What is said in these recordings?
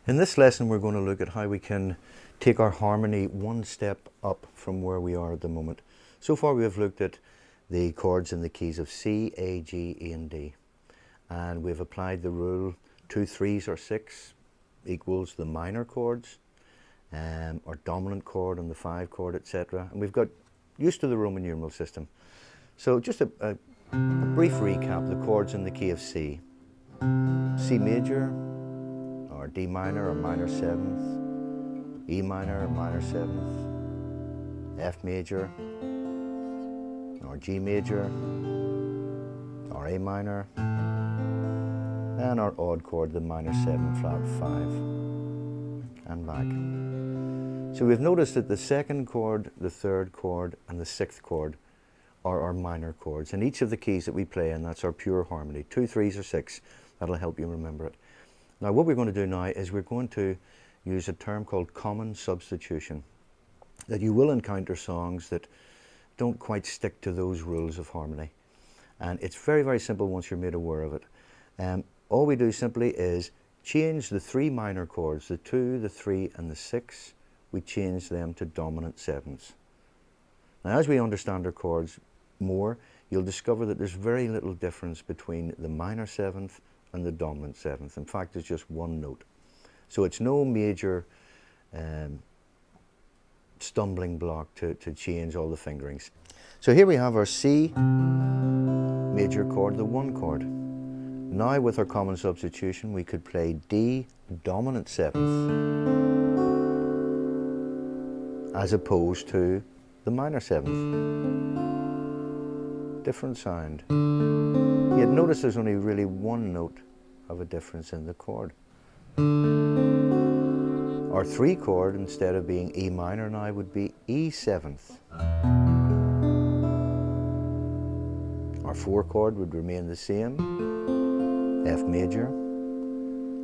In this lesson, we're going to look at how we can take our harmony one step up from where we are at the moment. So far, we have looked at the chords in the keys of C, A, G, E, and D. And we've applied the rule 2 3s or 6 equals the minor chords, or dominant chord on the 5 chord, etc. And we've got used to the Roman numeral system. So just a brief recap: the chords in the key of C. C major, or D minor or minor 7th, E minor or minor 7th, F major, or G major, or A minor, and our odd chord, the minor 7 flat 5, and back. So we've noticed that the 2nd chord, the 3rd chord, and the 6th chord are our minor chords, and each of the keys that we play in, that's our pure harmony. 2 3s or 6, that'll help you remember it. Now what we're going to do now is we're going to use a term called common substitution. That you will encounter songs that don't quite stick to those rules of harmony. And it's very, very simple once you're made aware of it. All we do simply is change the 3 minor chords, the 2, the 3, and the 6, we change them to dominant 7s. Now as we understand our chords more, you'll discover that there's very little difference between the minor 7th and the dominant 7th. In fact, it's just one note. So it's no major stumbling block to change all the fingerings. So here we have our C major chord, the 1 chord. Now with our common substitution, we could play D dominant 7th as opposed to the minor 7th. Different sound. Yet notice there's only really one note of a difference in the chord. Our 3 chord, instead of being E minor now, would be E 7th. Our 4 chord would remain the same, F major.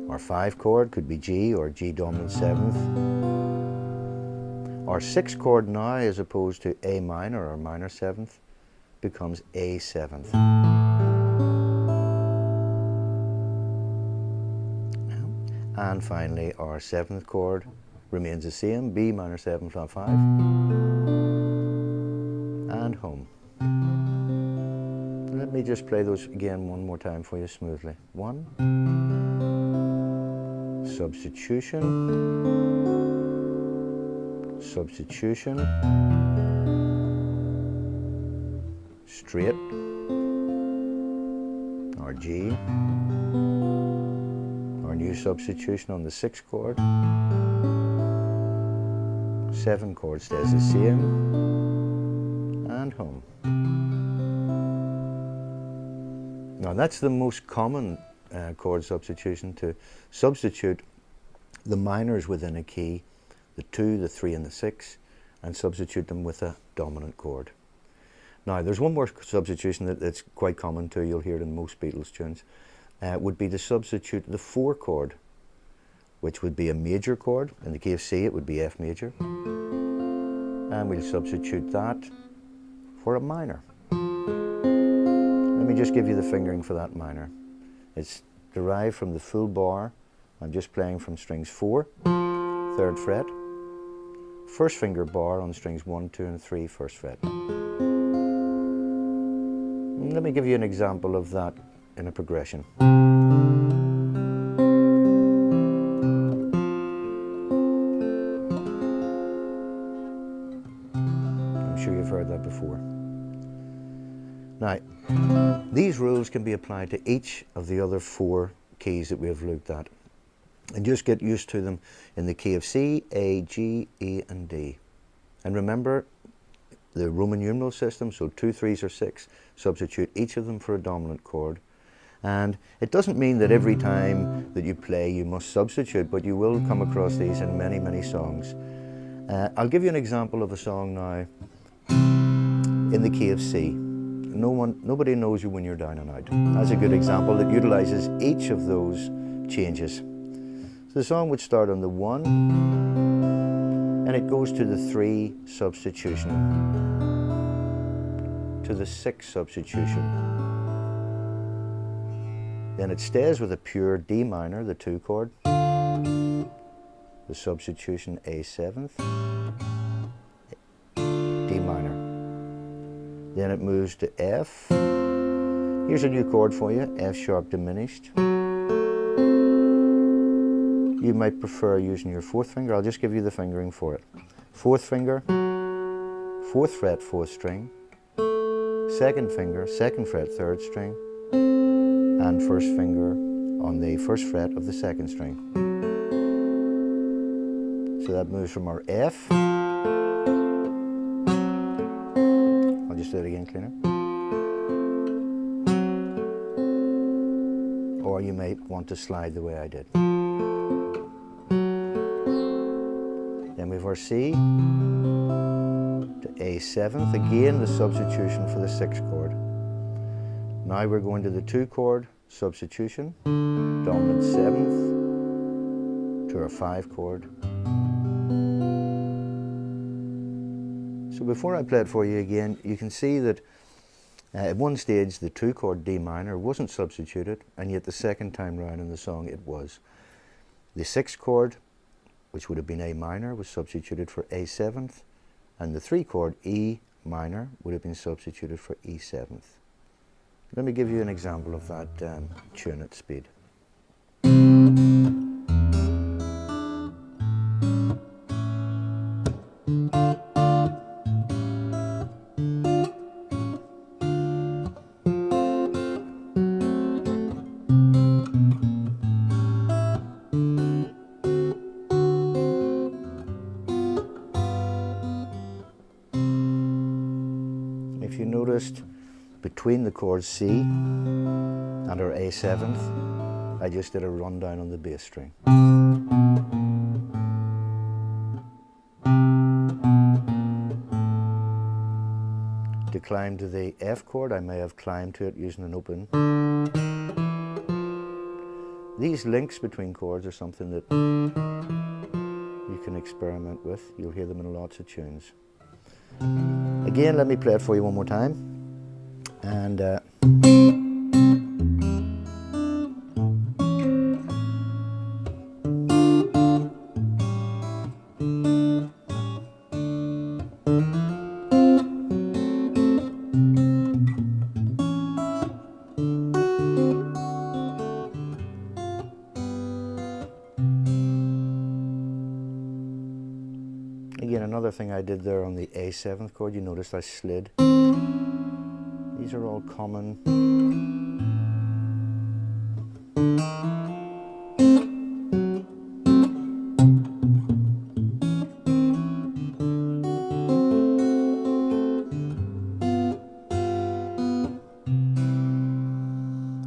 Our 5 chord could be G or G dominant 7th. Our 6 chord now, as opposed to A minor or minor 7th, becomes A 7th. And finally, our 7th chord remains the same, B minor 7 flat 5, and home. Let me just play those again one more time for you smoothly. 1, substitution, substitution, straight, or G, our new substitution on the 6th chord. 7 chord stays the same, and home. Now that's the most common chord substitution, to substitute the minors within a key, the 2, the 3, and the 6, and substitute them with a dominant chord. Now there's one more substitution that's quite common too, you'll hear it in most Beatles tunes, would be to substitute the 4 chord, which would be a major chord. In the key of C it would be F major, and we'll substitute that for a minor. Let me just give you the fingering for that minor. It's derived from the full bar. I'm just playing from strings 4, 3rd fret, 1st finger bar on strings 1, 2, and 3, 1st fret. Let me give you an example of that in a progression. I'm sure you've heard that before. Now, these rules can be applied to each of the other 4 keys that we have looked at. And just get used to them in the key of C, A, G, E, and D. And remember the Roman numeral system, so 2 3s or 6, substitute each of them for a dominant chord. And it doesn't mean that every time that you play you must substitute, but you will come across these in many, many songs. I'll give you an example of a song now in the key of C. Nobody knows you when you're down and out. That's a good example that utilizes each of those changes. So the song would start on the 1, and it goes to the 3 substitution, to the 6 substitution. Then it stays with a pure D minor, the 2 chord, the substitution A7th, D minor. Then it moves to F. Here's a new chord for you, F sharp diminished. You might prefer using your 4th finger. I'll just give you the fingering for it. 4th finger, 4th fret, 4th string, 2nd finger, 2nd fret, 3rd string, and 1st finger on the 1st fret of the 2nd string. So that moves from our F. I'll just do it again cleaner. Or you may want to slide the way I did. Then we have our C to A7th, again the substitution for the 6th chord. Now we're going to the 2 chord substitution, dominant 7th to our 5 chord. So before I play it for you again, you can see that at one stage the 2 chord D minor wasn't substituted, and yet the second time round in the song it was. The 6th chord, which would have been A minor, was substituted for A7th, and the 3 chord E minor would have been substituted for E7th. Let me give you an example of that tune at speed. If you noticed, between the chords C and our A7th, I just did a rundown on the bass string. To climb to the F chord, I may have climbed to it using an open. These links between chords are something that you can experiment with. You'll hear them in lots of tunes. Again, let me play it for you one more time. And again, another thing I did there on the A7th chord, you noticed I slid. These are all common.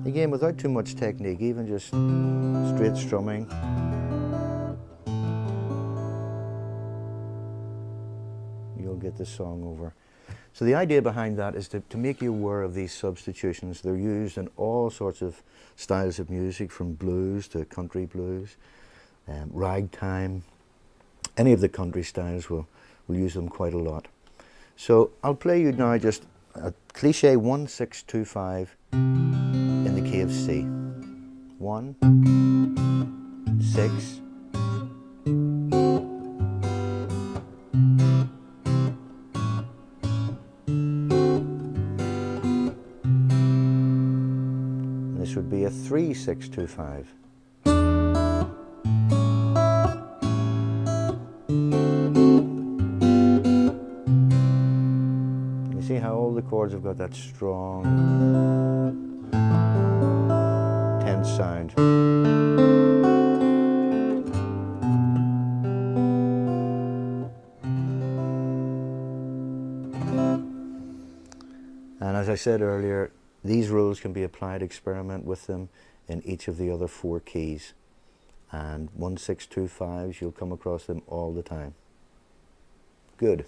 Again, without too much technique, even just straight strumming. You'll get the song over. So the idea behind that is to make you aware of these substitutions. They're used in all sorts of styles of music, from blues to country blues, ragtime. Any of the country styles will use them quite a lot. So I'll play you now just a cliche 1-6-2-5 in the key of C. 1, 6, this would be a 3-6-2-5. You see how all the chords have got that strong, tense sound. And as I said earlier, these rules can be applied, experiment with them in each of the other 4 keys. And 1-6-2-5s, you'll come across them all the time. Good.